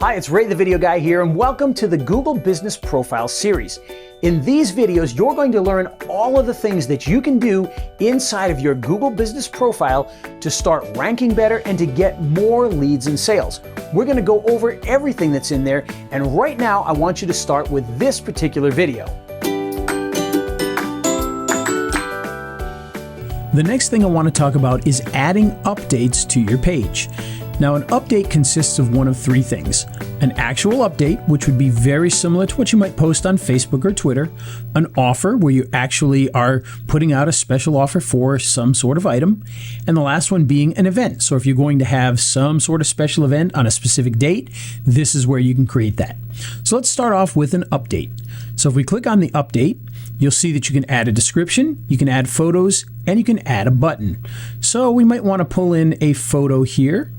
Hi, it's Ray the Video Guy here, and welcome to the Google Business Profile series. In these videos, you're going to learn all of the things that you can do inside of your Google Business Profile to start ranking better and to get more leads and sales. We're going to go over everything that's in there, and right now I want you to start with this particular video. The next thing I want to talk about is adding updates to your page. Now, an update consists of one of three things: an actual update, which would be very similar to what you might post on Facebook or Twitter; an offer, where you actually are putting out a special offer for some sort of item; and the last one being an event. So if you're going to have some sort of special event on a specific date, this is where you can create that. So let's start off with an update. So if we click on the update, you'll see that you can add a description, you can add photos, and you can add a button. So we might want to pull in a photo here,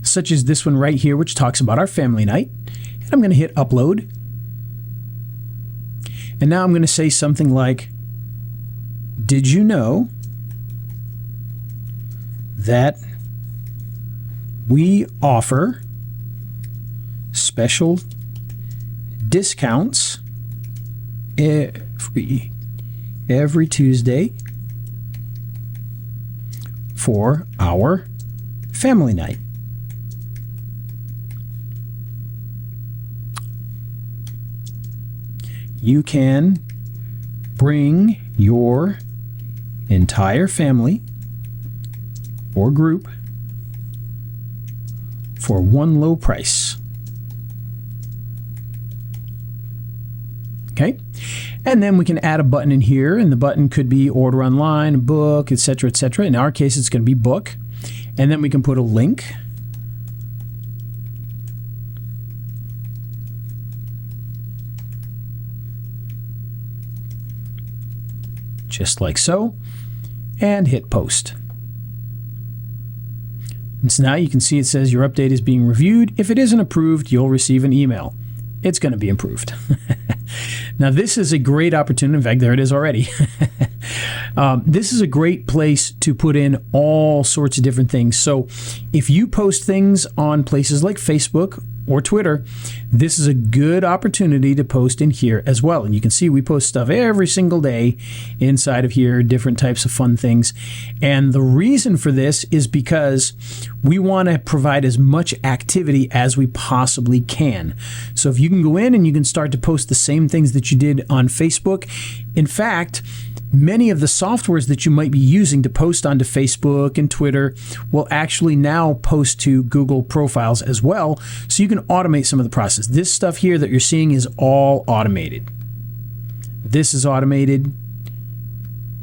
such as this one right here, which talks about our family night. And I'm going to hit upload. And now I'm going to say something like, did you know that we offer special discounts every Tuesday for our family night? You can bring your entire family or group for one low price. Okay? And then we can add a button in here, and the button could be order online, book, etc., etc. In our case, it's going to be book. And then we can put a link. Just like so, and hit post. And so now you can see it says your update is being reviewed. If it isn't approved, you'll receive an email. It's going to be improved. Now, this is a great opportunity. In fact, there it is already. This is a great place to put in all sorts of different things. So if you post things on places like Facebook or Twitter, this is a good opportunity to post in here as well. And you can see we post stuff every single day inside of here, different types of fun things. And the reason for this is because we want to provide as much activity as we possibly can. So if you can go in and you can start to post the same things that you did on Facebook. In fact, many of the softwares that you might be using to post onto Facebook and Twitter will actually now post to Google profiles as well, so you can automate some of the process. This stuff here that you're seeing is all automated. This is automated.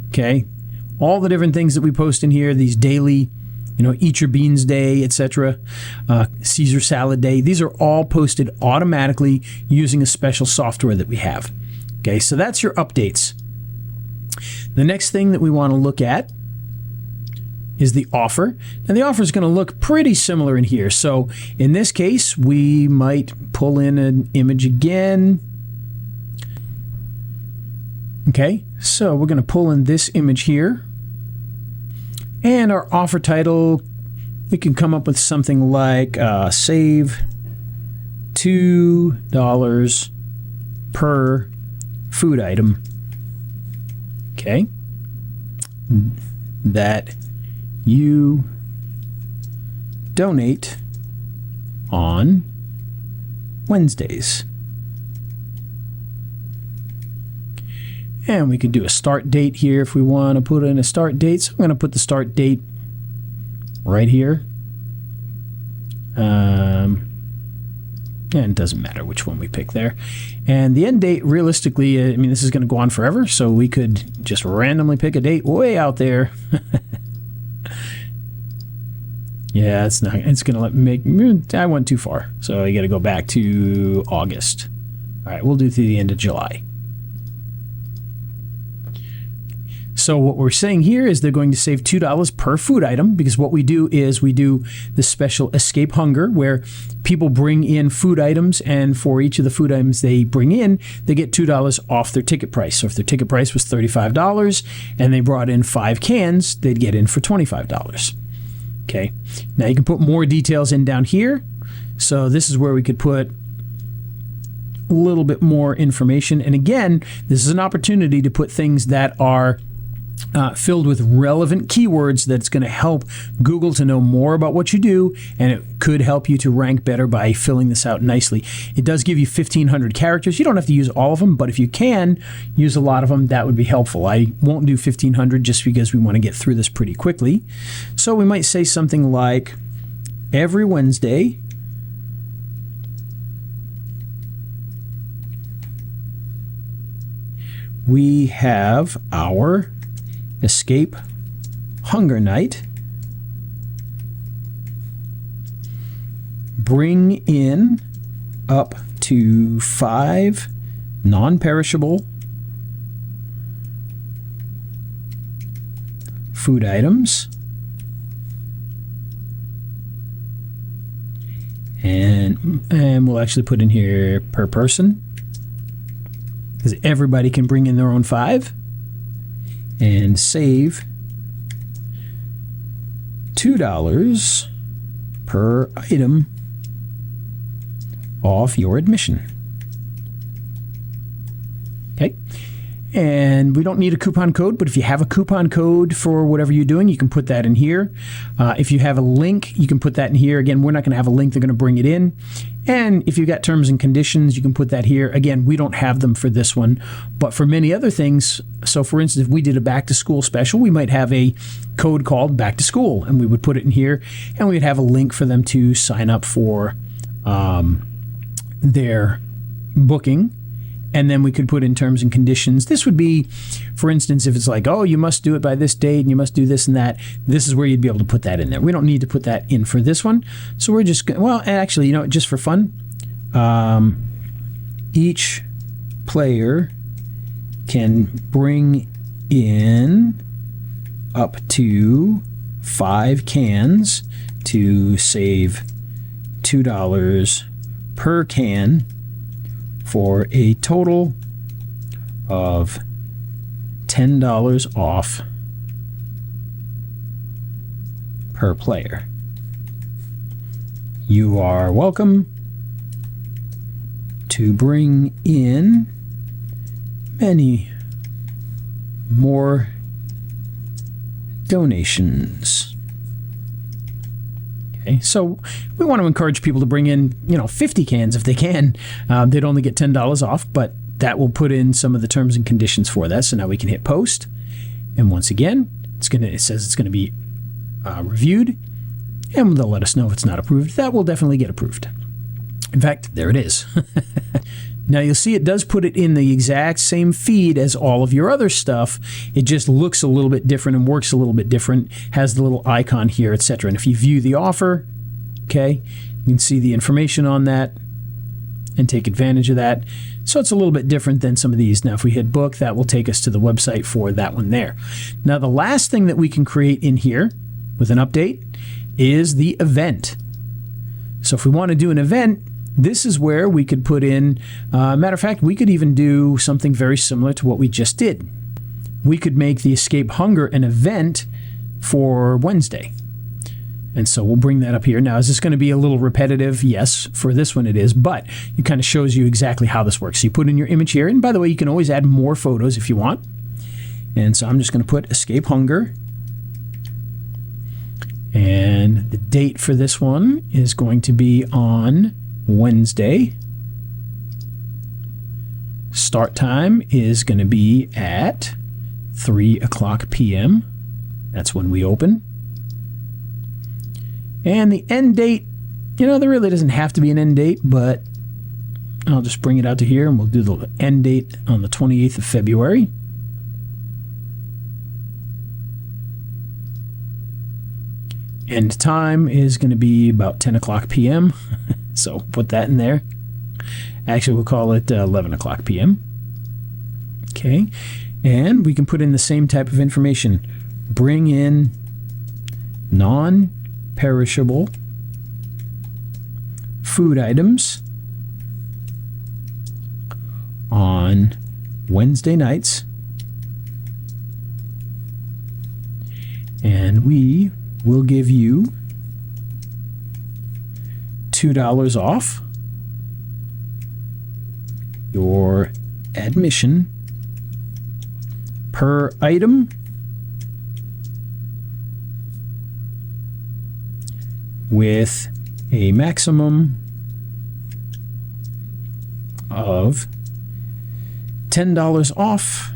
Okay? All the different things that we post in here, these daily, Eat Your Beans Day, etc., Caesar Salad Day, these are all posted automatically using a special software that we have. Okay, so that's your updates. The next thing that we want to look at is the offer. And the offer is going to look pretty similar in here. So in this case, we might pull in an image again. Okay, so we're going to pull in this image here. And our offer title, we can come up with something like save $2 per food item. Okay, that you donate on Wednesdays. And we could do a start date here if we want to put in a start date. So I'm going to put the start date right here. And it doesn't matter which one we pick there. And the end date, realistically, this is going to go on forever, so we could just randomly pick a date way out there. Yeah, it's going to let me make, I went too far, so I got to go back to August. All right, we'll do through the end of July. So what we're saying here is they're going to save $2 per food item, because what we do is we do the special Escape Hunger, where people bring in food items, and for each of the food items they bring in, they get $2 off their ticket price. So if their ticket price was $35 and they brought in 5 cans, they'd get in for $25. Okay, now you can put more details in down here. So this is where we could put a little bit more information. And again, this is an opportunity to put things that are filled with relevant keywords that's going to help Google to know more about what you do, and it could help you to rank better by filling this out nicely. It does give you 1,500 characters. You don't have to use all of them, but if you can use a lot of them, that would be helpful. I won't do 1,500 just because we want to get through this pretty quickly. So we might say something like, every Wednesday, we have our Escape Hunger Night. Bring in up to 5 non-perishable food items. And we'll actually put in here per person, because everybody can bring in their own 5. And save $2 per item off your admission. Okay. And we don't need a coupon code, but if you have a coupon code for whatever you're doing, you can put that in here. If you have a link, you can put that in here. Again, we're not going to have a link. They're going to bring it in. And if you've got terms and conditions, you can put that here. Again, we don't have them for this one, but for many other things. So for instance, if we did a back to school special, we might have a code called back to school, and we would put it in here, and we'd have a link for them to sign up for their booking. And then we could put in terms and conditions. This would be, for instance, if it's like, oh, you must do it by this date and you must do this and that, this is where you'd be able to put that in there. We don't need to put that in for this one. So we're just, well, actually, you know, just for fun, each player can bring in up to 5 cans to save $2 per can, for a total of $10 off per player. You are welcome to bring in many more donations. Okay, so we want to encourage people to bring in, 50 cans if they can. They'd only get $10 off, but that will put in some of the terms and conditions for that. So now we can hit post, and once again, it says it's going to be reviewed, and they'll let us know if it's not approved. That will definitely get approved. In fact, there it is. Now you'll see it does put it in the exact same feed as all of your other stuff. It just looks a little bit different and works a little bit different, has the little icon here, etc. And if you view the offer, okay, you can see the information on that and take advantage of that. So it's a little bit different than some of these. Now if we hit book, that will take us to the website for that one there. Now the last thing that we can create in here with an update is the event. So if we want to do an event, this is where we could put in, matter of fact, we could even do something very similar to what we just did. We could make the Escape Hunger an event for Wednesday. And so we'll bring that up here. Now, is this going to be a little repetitive? Yes, for this one it is, but it kind of shows you exactly how this works. So you put in your image here, and by the way, you can always add more photos if you want. And so I'm just going to put Escape Hunger. And the date for this one is going to be on Wednesday. Start time is going to be at 3:00 p.m. That's when we open. And the end date, there really doesn't have to be an end date, but I'll just bring it out to here, and we'll do the end date on the 28th of February. End time is going to be about 10:00 p.m. So put that in there. Actually, we'll call it 11:00 p.m. Okay. And we can put in the same type of information. Bring in non-perishable food items on Wednesday nights. And we we'll give you $2 off your admission per item with a maximum of $10 off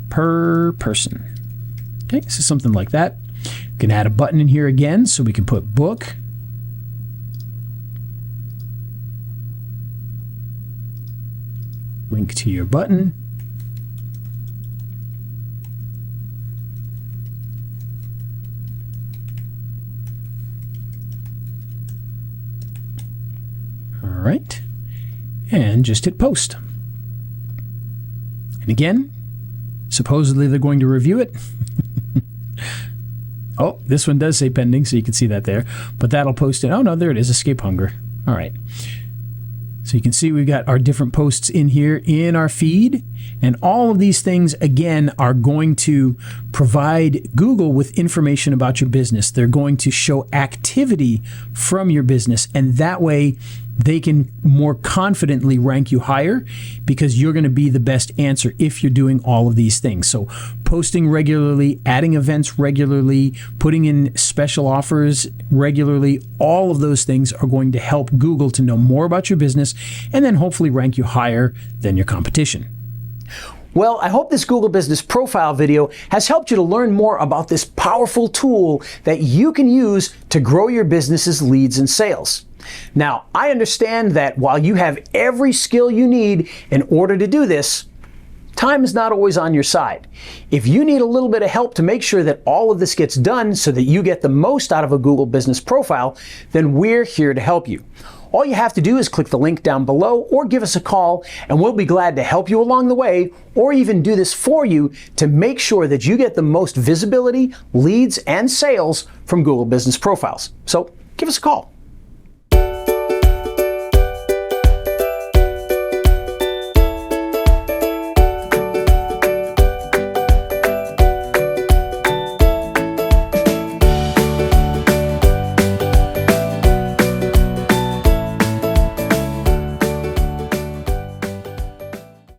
per person. Okay, so something like that. You can add a button in here again, so we can put book. Link to your button. All right, and just hit post. And again, supposedly they're going to review it. Oh, this one does say pending, so you can see that there. But that'll post it. Oh, no, there it is, escape hunger. All right. So you can see we've got our different posts in here in our feed. And all of these things, again, are going to provide Google with information about your business. They're going to show activity from your business. And that way, they can more confidently rank you higher because you're going to be the best answer if you're doing all of these things. So posting regularly, adding events regularly, putting in special offers regularly, all of those things are going to help Google to know more about your business and then hopefully rank you higher than your competition. Well, I hope this Google Business Profile video has helped you to learn more about this powerful tool that you can use to grow your business's leads and sales. Now, I understand that while you have every skill you need in order to do this, time is not always on your side. If you need a little bit of help to make sure that all of this gets done so that you get the most out of a Google Business Profile, then we're here to help you. All you have to do is click the link down below or give us a call, and we'll be glad to help you along the way or even do this for you to make sure that you get the most visibility, leads, and sales from Google Business Profiles. So give us a call.